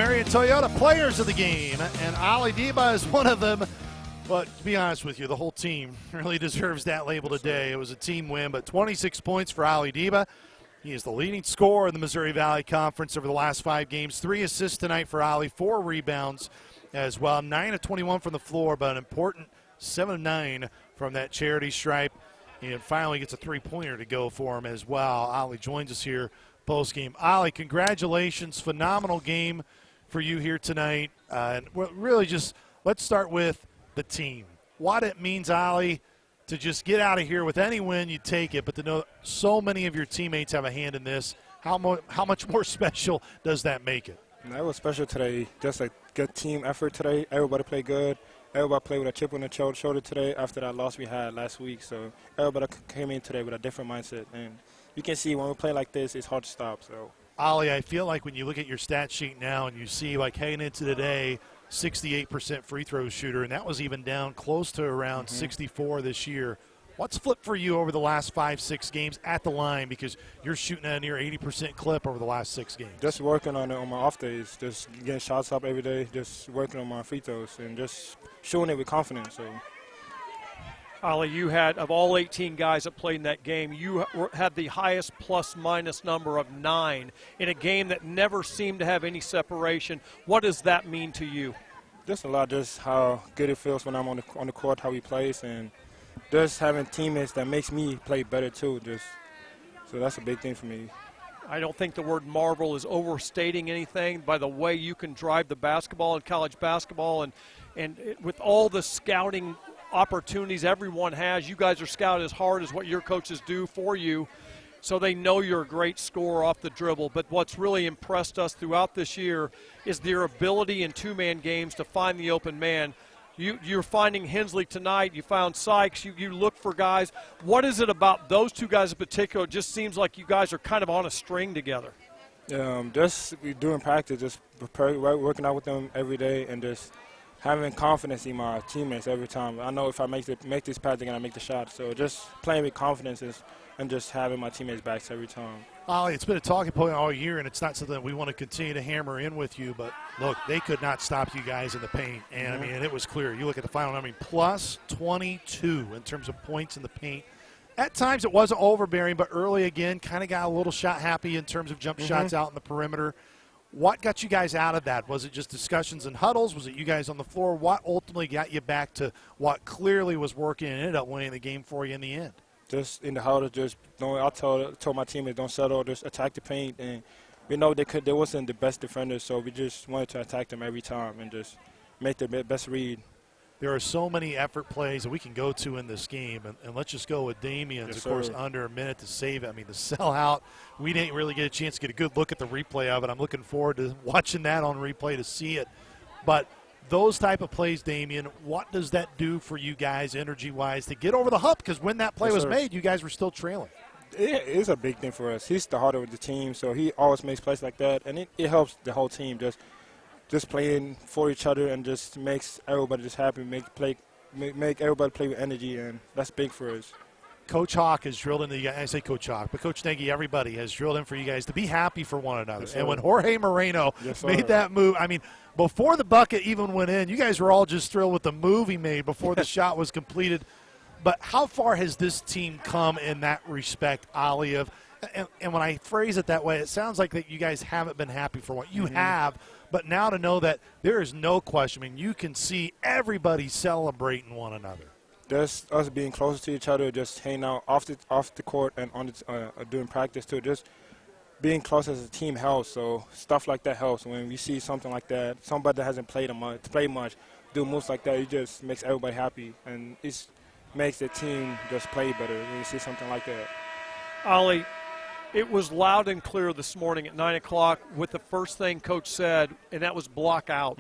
Marion Toyota players of the game, and Ali Dibba is one of them. But to be honest with you, the whole team really deserves that label today. It was a team win, but 26 points for Ali Dibba. He is the leading scorer in the Missouri Valley Conference over the last 5 games. 3 assists tonight for Ali, 4 rebounds as well. 9 of 21 from the floor, but an important 7 of 9 from that charity stripe. And finally gets a 3-pointer to go for him as well. Ali joins us here post-game. Ali, congratulations. Phenomenal game for you here tonight. And really just let's start with the team. What it means, Ali, to just get out of here with any win, you take it, but to know so many of your teammates have a hand in this, how much more special does that make it? That was special today. Just a good team effort today. Everybody played good. Everybody played with a chip on their shoulder today after that loss we had last week. So everybody came in today with a different mindset. And you can see when we play like this, it's hard to stop. So, Ali, I feel like when you look at your stat sheet now and you see, like, heading into today, 68% free throw shooter, and that was even down close to around 64 this year. What's flipped for you over the last 5-6 games at the line, because you're shooting at a near 80% clip over the last 6 games? Just working on it on my off days, just getting shots up every day, just working on my free throws and just shooting it with confidence. So, Ali, you had, of all 18 guys that played in that game, you had the highest plus-minus number of 9 in a game that never seemed to have any separation. What does that mean to you? Just a lot, just how good it feels when I'm on the court, how he plays, and just having teammates that makes me play better too. So that's a big thing for me. I don't think the word marvel is overstating anything by the way you can drive the basketball in college basketball, and with all the scouting opportunities everyone has, you guys are scouted as hard as what your coaches do for you, so they know you're a great scorer off the dribble. But what's really impressed us throughout this year is your ability in 2-man games to find the open man. You're finding Hensley tonight. You found Sykes. You look for guys. What is it about those 2 guys in particular? It just seems like you guys are kind of on a string together. Just doing practice, just working out with them every day, and just having confidence in my teammates every time. I know if I make this pass, they're going to make the shot. So just playing with confidence and just having my teammates' backs every time. Ali, it's been a talking point all year, and it's not something that we want to continue to hammer in with you. But, look, they could not stop you guys in the paint. And, I mean, it was clear. You look at the final, I mean, plus 22 in terms of points in the paint. At times it wasn't overbearing, but early again kind of got a little shot happy in terms of jump shots out in the perimeter. What got you guys out of that? Was it just discussions and huddles? Was it you guys on the floor? What ultimately got you back to what clearly was working and ended up winning the game for you in the end? Just in the huddle, I told my teammates don't settle, just attack the paint. And we know they wasn't the best defenders, so we just wanted to attack them every time and just make the best read. There are so many effort plays that we can go to in this game, and let's just go with Davion's, of course, under a minute to save it. I mean, the sellout, we didn't really get a chance to get a good look at the replay of it. I'm looking forward to watching that on replay to see it. But those type of plays, Davion, what does that do for you guys energy-wise to get over the hump? Because when that play was made, you guys were still trailing. It is a big thing for us. He's the heart of the team, so he always makes plays like that, and it helps the whole team just playing for each other, and just makes everybody just happy, make everybody play with energy, and that's big for us. Coach Hawk has drilled into you guys. I say Coach Hawk, but Coach Nagy, everybody has drilled in for you guys to be happy for one another. And when Jorge Moreno made that move, I mean, before the bucket even went in, you guys were all just thrilled with the move he made before the shot was completed. But how far has this team come in that respect, Ali? And when I phrase it that way, it sounds like that you guys haven't been happy for what you have. But now to know that there is no question, I mean, you can see everybody celebrating one another. Just us being closer to each other, just hanging out off the court and on doing practice too. Just being close as a team helps. So stuff like that helps. When we see something like that, somebody that hasn't played much, do moves like that, it just makes everybody happy, and it makes the team just play better when you see something like that. Ali, it was loud and clear this morning at 9 o'clock with the first thing Coach said, and that was block out.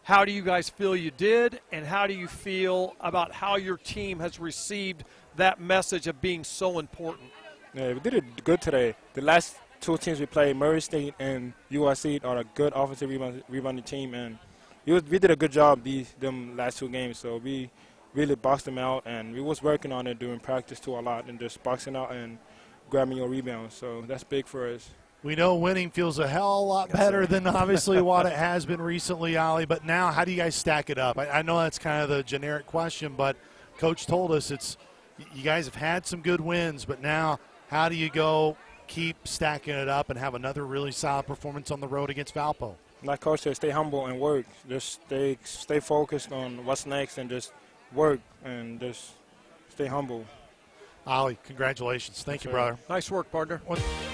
How do you guys feel you did, and how do you feel about how your team has received that message of being so important? Yeah, we did it good today. The last 2 teams we played, Murray State and UIC, are a good offensive rebounding team, and we did a good job them last 2 games. So we really boxed them out, and we was working on it during practice too a lot, and just boxing out and grabbing your rebounds. So that's big for us. We know winning feels a hell of a lot better than obviously what it has been recently, Ollie. But now, how do you guys stack it up? I know that's kind of the generic question, but Coach told us you guys have had some good wins, but now how do you go keep stacking it up and have another really solid performance on the road against Valpo? Like Coach said, stay humble and work. Just stay focused on what's next and just work and just stay humble. Ollie, congratulations. Thank you, brother. Nice work, partner.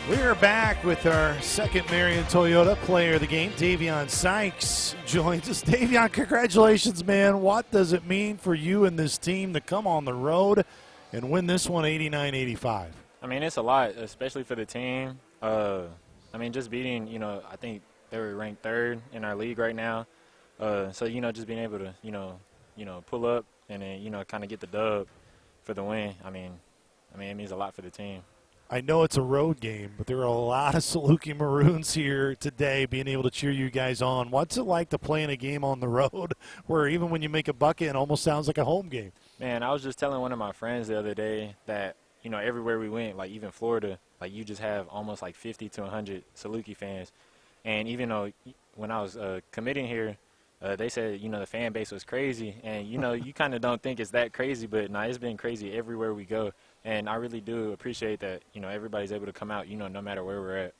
We are back with our second Marion Toyota player of the game. Davion Sykes joins us. Davion, congratulations, man. What does it mean for you and this team to come on the road and win this one 89-85? I mean, it's a lot, especially for the team. I mean, just beating, I think they were ranked third in our league right now. So, just being able to, pull up and then, kind of get the dub for the win. I mean, it means a lot for the team. I know it's a road game, but there are a lot of Saluki Maroons here today being able to cheer you guys on. What's it like to play in a game on the road where even when you make a bucket, it almost sounds like a home game? Man, I was just telling one of my friends the other day that, everywhere we went, like even Florida, like you just have almost like 50 to 100 Saluki fans. And even though when I was committing here, they said, the fan base was crazy. And, you kind of don't think it's that crazy, but it's been crazy everywhere we go. And I really do appreciate that, everybody's able to come out, no matter where we're at.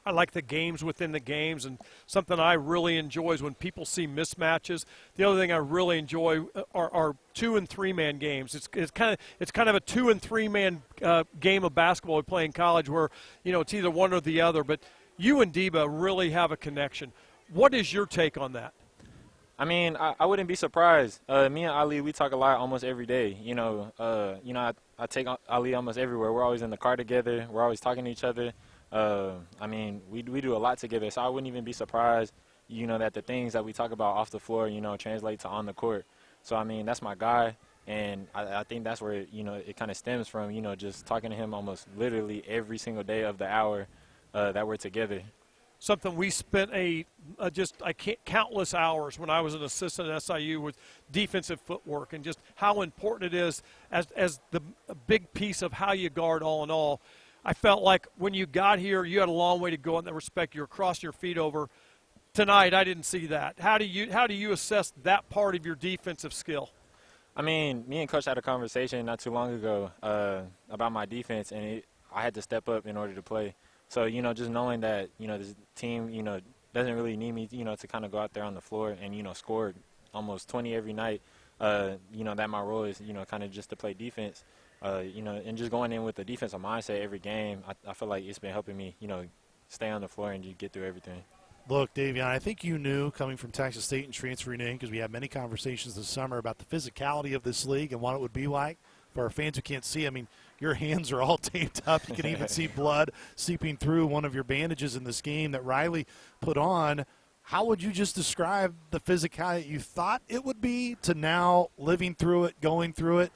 I like the games within the games, and something I really enjoy is when people see mismatches. The other thing I really enjoy are 2- and 3-man games. It's kind of a 2- and 3-man game of basketball we play in college where it's either one or the other. But you and Dibba really have a connection. What is your take on that? I mean, I wouldn't be surprised. Me and Ali, we talk a lot almost every day. I take Ali almost everywhere. We're always in the car together. We're always talking to each other. I mean, we do a lot together, so I wouldn't even be surprised, that the things that we talk about off the floor, translate to on the court. So, I mean, that's my guy, and I think that's where, it kind of stems from, just talking to him almost literally every single day of the hour that we're together. Something we spent countless hours when I was an assistant at SIU with defensive footwork and just how important it is as a big piece of how you guard all in all. I felt like when you got here, you had a long way to go in that respect. You're crossing your feet over. Tonight, I didn't see that. How do you assess that part of your defensive skill? I mean, me and Coach had a conversation not too long ago about my defense, and I had to step up in order to play. So, just knowing that, this team, doesn't really need me, to kind of go out there on the floor and, score almost 20 every night, that my role is, kind of just to play defense. And just going in with the defensive mindset every game, I feel like it's been helping me, stay on the floor and just get through everything. Look, Davion, I think you knew coming from Texas State and transferring in, because we had many conversations this summer about the physicality of this league and what it would be like. For our fans who can't see, I mean, your hands are all taped up. You can even see blood seeping through one of your bandages in this game that Riley put on. How would you just describe the physicality you thought it would be to now living through it, going through it,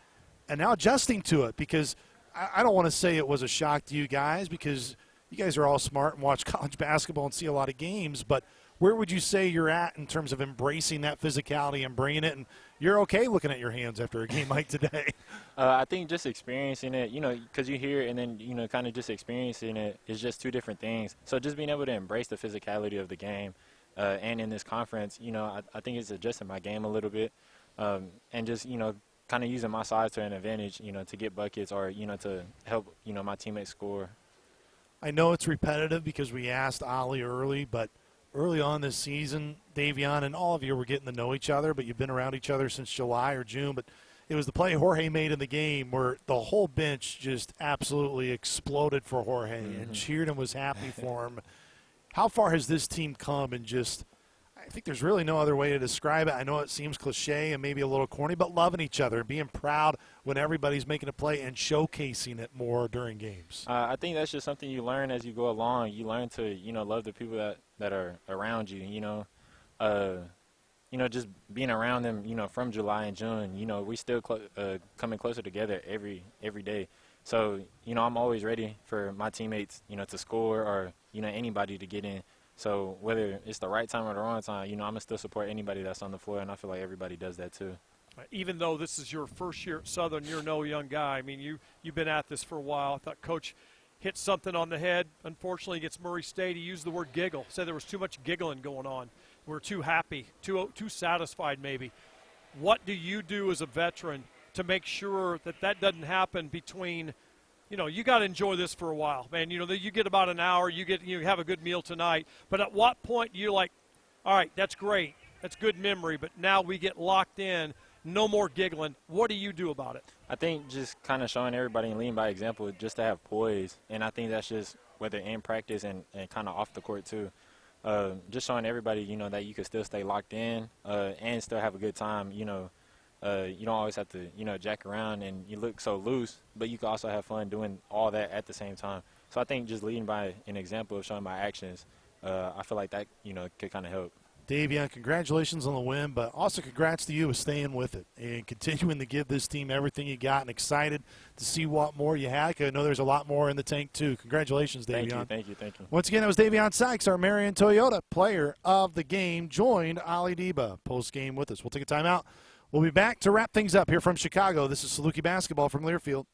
and now adjusting to it? Because I don't want to say it was a shock to you guys because you guys are all smart and watch college basketball and see a lot of games, but where would you say you're at in terms of embracing that physicality and bringing it? And you're okay looking at your hands after a game like today. I think just experiencing it, because you hear it and then, kind of just experiencing it is just two different things. So just being able to embrace the physicality of the game and in this conference, I think it's adjusting my game a little bit and just, kind of using my size to an advantage, to get buckets or, to help, my teammates score. I know it's repetitive because we asked Ollie early, but early on this season, Davion and all of you were getting to know each other, but you've been around each other since July or June. But it was the play Jorge made in the game where the whole bench just absolutely exploded for Jorge and cheered and was happy for him. How far has this team come in just – I think there's really no other way to describe it. I know it seems cliche and maybe a little corny, but loving each other, being proud when everybody's making a play and showcasing it more during games. I think that's just something you learn as you go along. You learn to, love the people that are around you, just being around them, from July and June, we still coming closer together every day. So, I'm always ready for my teammates, to score or, anybody to get in. So whether it's the right time or the wrong time, I'm going to still support anybody that's on the floor, and I feel like everybody does that too. Even though this is your first year at Southern, you're no young guy. I mean, you've been at this for a while. I thought Coach hit something on the head, unfortunately against Murray State. He used the word giggle, said there was too much giggling going on. We're too happy, too satisfied maybe. What do you do as a veteran to make sure that that doesn't happen between, you got to enjoy this for a while, man. You get about an hour, you have a good meal tonight, but at what point you're like, all right, that's great, that's good memory, but now we get locked in, no more giggling. What do you do about it? I think just kind of showing everybody and leading by example, just to have poise, and I think that's just whether in practice and kind of off the court too. Just showing everybody, that you can still stay locked in and still have a good time. You don't always have to, jack around and you look so loose, but you can also have fun doing all that at the same time. So I think just leading by an example of showing my actions, I feel like that, could kind of help. Davion, congratulations on the win, but also congrats to you with staying with it and continuing to give this team everything you got, and excited to see what more you had. I know there's a lot more in the tank, too. Congratulations, Davion. Thank you. Once again, that was Davion Sykes, our Marion Toyota player of the game, joined Ali Dibba post-game with us. We'll take a timeout. We'll be back to wrap things up here from Chicago. This is Saluki Basketball from Learfield.